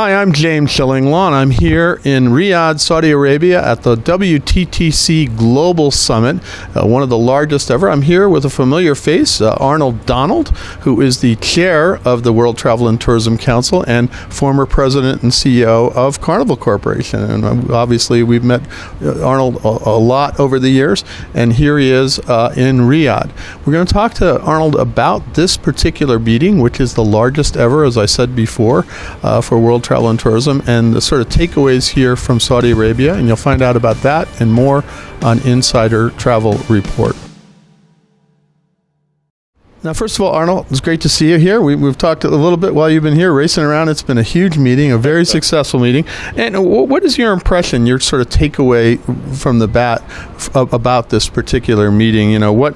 Hi, I'm James Shillinglaw, and I'm here in Riyadh, Saudi Arabia at the WTTC Global Summit, one of the largest ever. I'm here with a familiar face, Arnold Donald, who is the chair of the World Travel and Tourism Council and former president and CEO of Carnival Corporation. And obviously, we've met Arnold a lot over the years, and here he is in Riyadh. We're going to talk to Arnold about this particular meeting, which is the largest ever, as I said before, for World Travel and Tourism, and the sort of takeaways here from Saudi Arabia, and you'll find out about that and more on Insider Travel Report. Now, first of all, Arnold, it's great to see you here. We've talked a little bit while you've been here racing around. It's been a huge meeting, a very successful meeting. And what is your impression, your sort of takeaway from the bat about this particular meeting? You know, what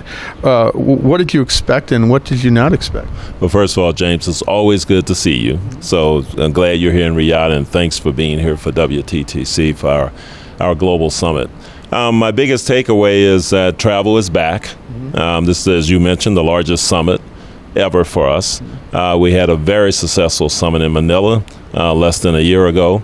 did you expect and what did you not expect? Well, first of all, James, it's always good to see you. So I'm glad you're here in Riyadh, and thanks for being here for WTTC for our global summit. My biggest takeaway is that travel is back. This is, as you mentioned, the largest summit ever for us. We had a very successful summit in Manila less than a year ago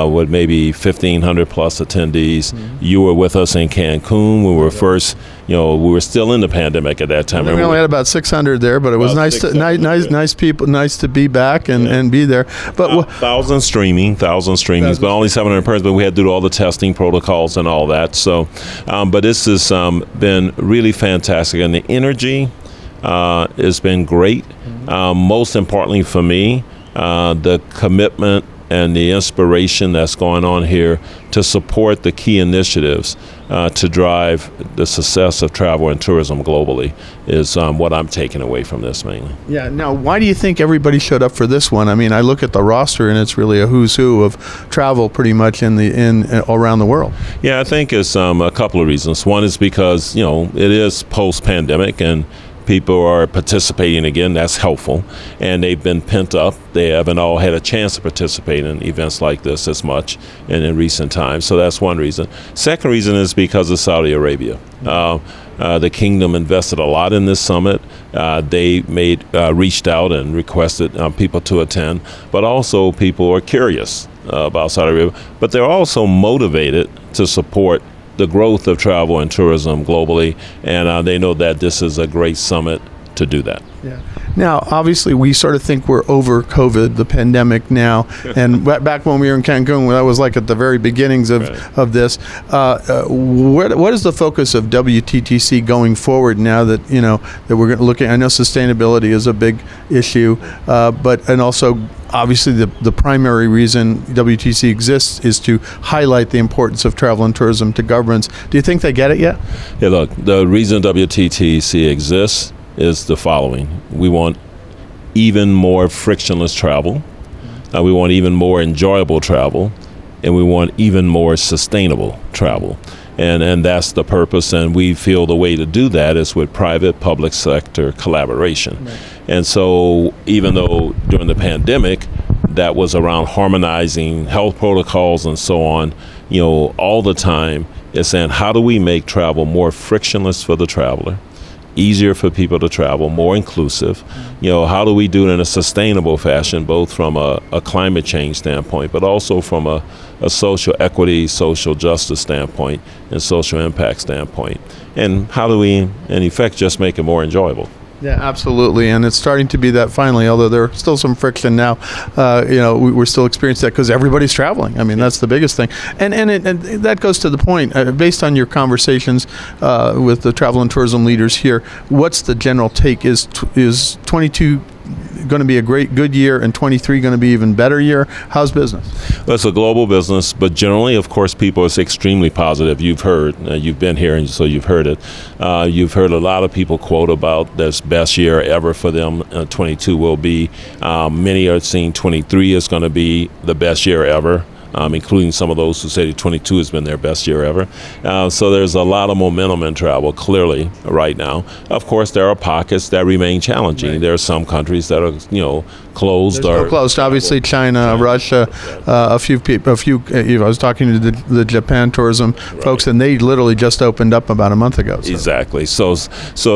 with maybe 1,500 plus attendees. You were with us in Cancun. We were first, we were still in the pandemic at that time. We only had about 600 there, but it was nice to be back and be there. But 1,000 streamings, but only 700 persons. But we had to do all the testing protocols and all that. So, but this has been really fantastic, and the energy has been great. Most importantly for me, the commitment and the inspiration that's going on here to support the key initiatives to drive the success of travel and tourism globally is what I'm taking away from this mainly. Yeah. Now, why do you think everybody showed up for this one? I mean, I look at the roster and it's really a who's who of travel pretty much around the world. Yeah, I think it's a couple of reasons. One is because, it is post-pandemic and people are participating again. That's helpful. And they've been pent up. They haven't all had a chance to participate in events like this as much in recent times. So that's one reason. Second reason is because of Saudi Arabia. The kingdom invested a lot in this summit. They reached out and requested people to attend. But also people are curious about Saudi Arabia. But they're also motivated to support the growth of travel and tourism globally, and they know that this is a great summit to do that. Yeah. Now, obviously, we sort of think we're over COVID, the pandemic now, and back when we were in Cancun, that was like at the very beginnings of this. What is the focus of WTTC going forward now that that we're looking? I know sustainability is a big issue, and also obviously the primary reason WTTC exists is to highlight the importance of travel and tourism to governments. Do you think they get it yet? Yeah, look, the reason WTTC exists is the following. We want even more frictionless travel. We want even more enjoyable travel. And we want even more sustainable travel. And that's the purpose. And we feel the way to do that is with private-public sector collaboration. Right. And so even though during the pandemic, that was around harmonizing health protocols and so on, all the time, it's saying, how do we make travel more frictionless for the traveler? Easier for people to travel, more inclusive. How do we do it in a sustainable fashion, both from a climate change standpoint, but also from a social equity, social justice standpoint, and social impact standpoint? And how do we, in effect, just make it more enjoyable? Yeah, absolutely, and it's starting to be that finally, although there's still some friction now. We're still experiencing that because everybody's traveling. I mean, that's the biggest thing. And that goes to the point, based on your conversations with the travel and tourism leaders here, what's the general take? Is 22 going to be a good year and 23 going to be even better year? How's business? Well, it's a global business, but generally, of course, people are extremely positive. You've heard, you've been here, and so you've heard it. You've heard a lot of people quote about this best year ever for them. 22 will be. Many are seeing 23 is going to be the best year ever. including some of those who say 22 has been their best year ever. So there's a lot of momentum in travel, clearly, right now. Of course, there are pockets that remain challenging. Right. There are some countries that are, closed. Or closed. Obviously, China, Russia, a few people. I was talking to the Japan tourism folks, and they literally just opened up about a month ago. So. Exactly. So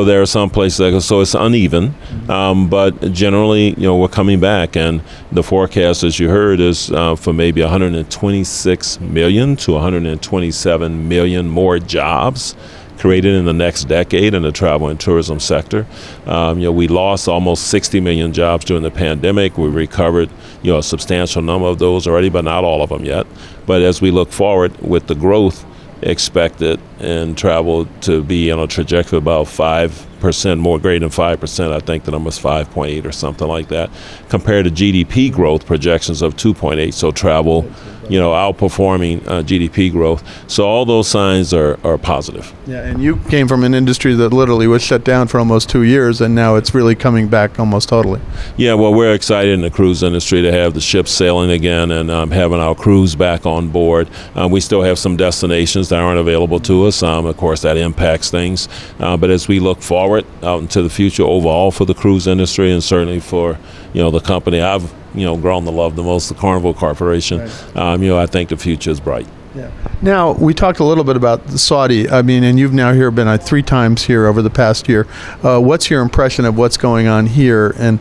there are some places that so it's uneven, but generally, we're coming back, and the forecast, as you heard, is for maybe 126 million to 127 million more jobs created in the next decade in the travel and tourism sector. We lost almost 60 million jobs during the pandemic. We recovered, a substantial number of those already, but not all of them yet. But as we look forward with the growth expected in travel to be on a trajectory of about 5% more, greater than 5%. I think the number is 5.8 or something like that, compared to GDP growth projections of 2.8. So travel, outperforming GDP growth. So all those signs are positive. Yeah, and you came from an industry that literally was shut down for almost 2 years, and now it's really coming back almost totally. Yeah, well, we're excited in the cruise industry to have the ships sailing again and having our crews back on board. We still have some destinations that aren't available to us. Of course, that impacts things. But as we look forward out into the future overall for the cruise industry, and certainly for the company I've grown to love the most, the Carnival Corporation, right. I think the future is bright. Yeah. Now, we talked a little bit about Saudi. And you've now been 3 times here over the past year. What's your impression of what's going on here? And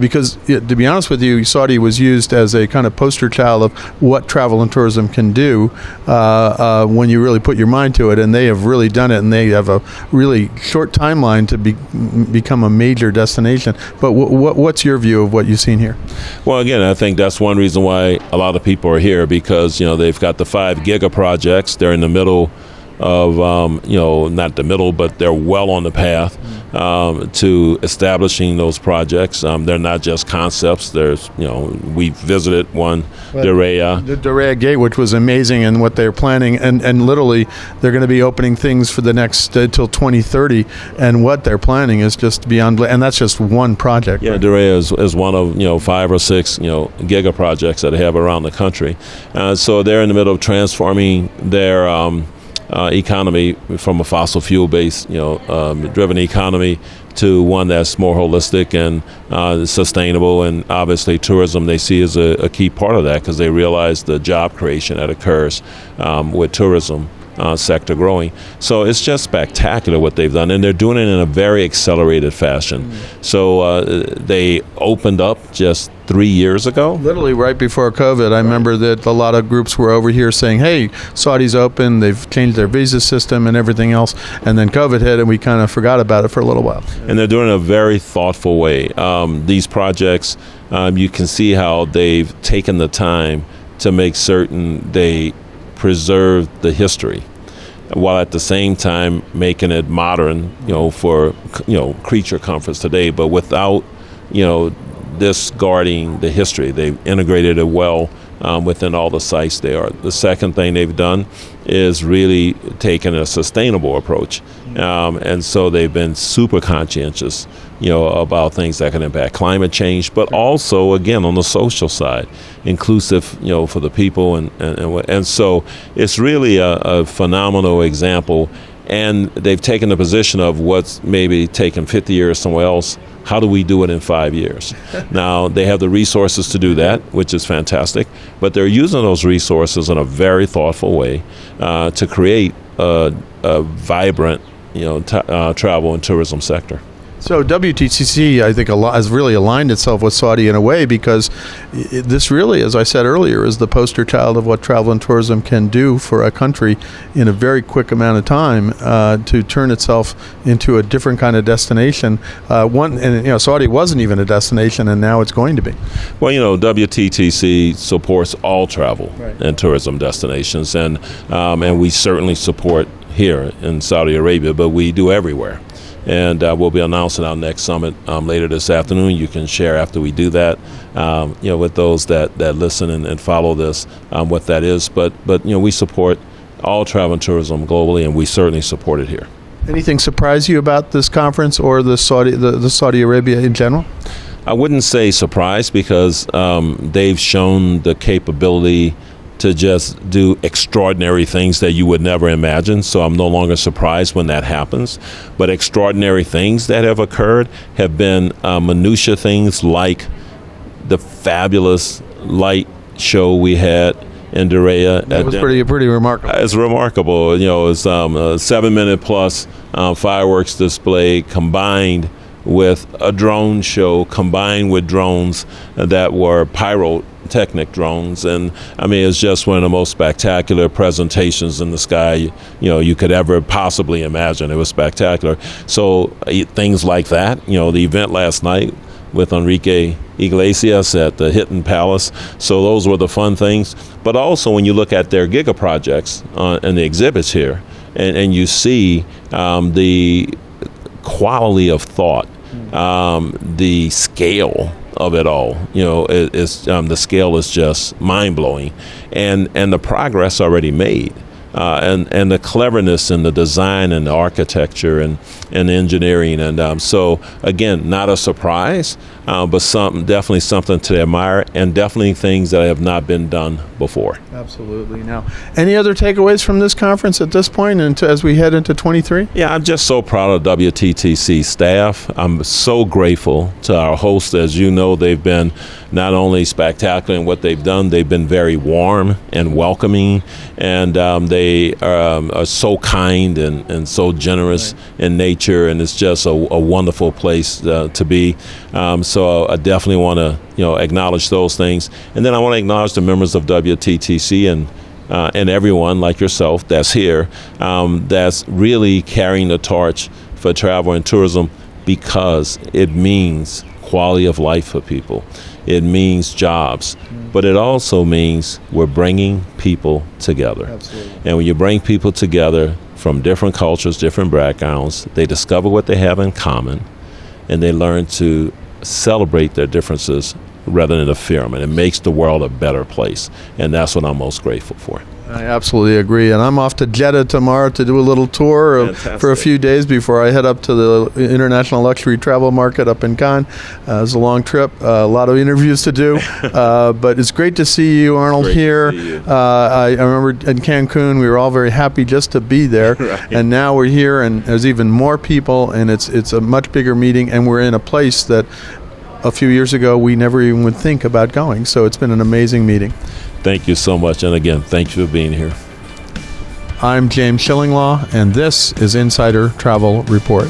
because, to be honest with you, Saudi was used as a kind of poster child of what travel and tourism can do when you really put your mind to it. And they have really done it, and they have a really short timeline to become a major destination. But what's your view of what you've seen here? Well, again, I think that's one reason why a lot of people are here, because, they've got the 5 giga projects. They're in the middle of, not the middle, but they're well on the path to establishing those projects. They're not just concepts. There's, we visited one, Diriyah. The Diriyah Gate, which was amazing, and what they're planning, and literally they're going to be opening things for the next till 2030, and what they're planning is just beyond, and that's just one project. Yeah, right? Diriyah is one of 5 or 6 giga projects that they have around the country. So they're in the middle of transforming their economy from a fossil fuel based driven economy to one that's more holistic and sustainable. And obviously tourism they see as a key part of that, because they realize the job creation that occurs with tourism sector growing. So it's just spectacular what they've done, and they're doing it in a very accelerated fashion. So they opened up just 3 years ago. Literally right before COVID. I remember that a lot of groups were over here saying, hey, Saudi's open, they've changed their visa system and everything else, and then COVID hit and we kind of forgot about it for a little while. And they're doing it in a very thoughtful way. These projects, you can see how they've taken the time to make certain they preserve the history, while at the same time making it modern, for creature comforts today, but without discarding the history. They've integrated it well within all the sites they are. The second thing they've done is really taken a sustainable approach, and so they've been super conscientious about things that can impact climate change, but also again on the social side, inclusive for the people, and so it's really a phenomenal example. And they've taken the position of what's maybe taken 50 years somewhere else. How do we do it in 5 years? Now, they have the resources to do that, which is fantastic, but they're using those resources in a very thoughtful way to create a vibrant travel and tourism sector. So WTTC, I think, has really aligned itself with Saudi in a way, because this really, as I said earlier, is the poster child of what travel and tourism can do for a country in a very quick amount of time to turn itself into a different kind of destination. Saudi wasn't even a destination, and now it's going to be. Well, WTTC supports all travel and tourism destinations, and we certainly support here in Saudi Arabia, but we do everywhere. And we'll be announcing our next summit later this afternoon. You can share after we do that, with those that listen and follow this, what that is. But we support all travel and tourism globally, and we certainly support it here. Anything surprise you about this conference or the Saudi Arabia in general? I wouldn't say surprise, because they've shown the capability to just do extraordinary things that you would never imagine. So I'm no longer surprised when that happens. But extraordinary things that have occurred have been minutia things like the fabulous light show we had in Dorea. That was pretty remarkable. It's remarkable. It's a 7-minute plus fireworks display combined with a drone show, combined with drones that were pyrotechnic drones. And I mean, it's just one of the most spectacular presentations in the sky you could ever possibly imagine. It was spectacular. So things like that, the event last night with Enrique Iglesias at the Hitton Palace. So those were the fun things. But also when you look at their giga projects and the exhibits here, and you see the quality of thought, the scale of it all, the scale is just mind-blowing, and the progress already made, and the cleverness and the design and the architecture and the engineering, and so again, not a surprise, but definitely something to admire, and definitely things that have not been done before. Absolutely. Now, any other takeaways from this conference at this point, and as we head into 23? Yeah, I'm just so proud of WTTC staff. I'm so grateful to our hosts. As you know, they've been not only spectacular in what they've done, they've been very warm and welcoming, and they are so kind and so generous in nature, and it's just a wonderful place to be. So I definitely want to acknowledge those things, and then I want to acknowledge the members of WTTC and everyone like yourself that's here, that's really carrying the torch for travel and tourism, because it means quality of life for people. It means jobs, but it also means we're bringing people together. Absolutely. And when you bring people together from different cultures, different backgrounds, they discover what they have in common, and they learn to celebrate their differences rather than fear them. And it makes the world a better place. And that's what I'm most grateful for. I absolutely agree. And I'm off to Jeddah tomorrow to do a little tour for a few days before I head up to the International Luxury Travel Market up in Cannes. It's a long trip, a lot of interviews to do. But it's great to see you, Arnold, here. I remember in Cancun, we were all very happy just to be there. Right. And now we're here, and there's even more people, and it's a much bigger meeting, and we're in a place that a few years ago we never even would think about going. So it's been an amazing meeting. Thank you so much. And again, thank you for being here. I'm James Shillinglaw, and this is Insider Travel Report.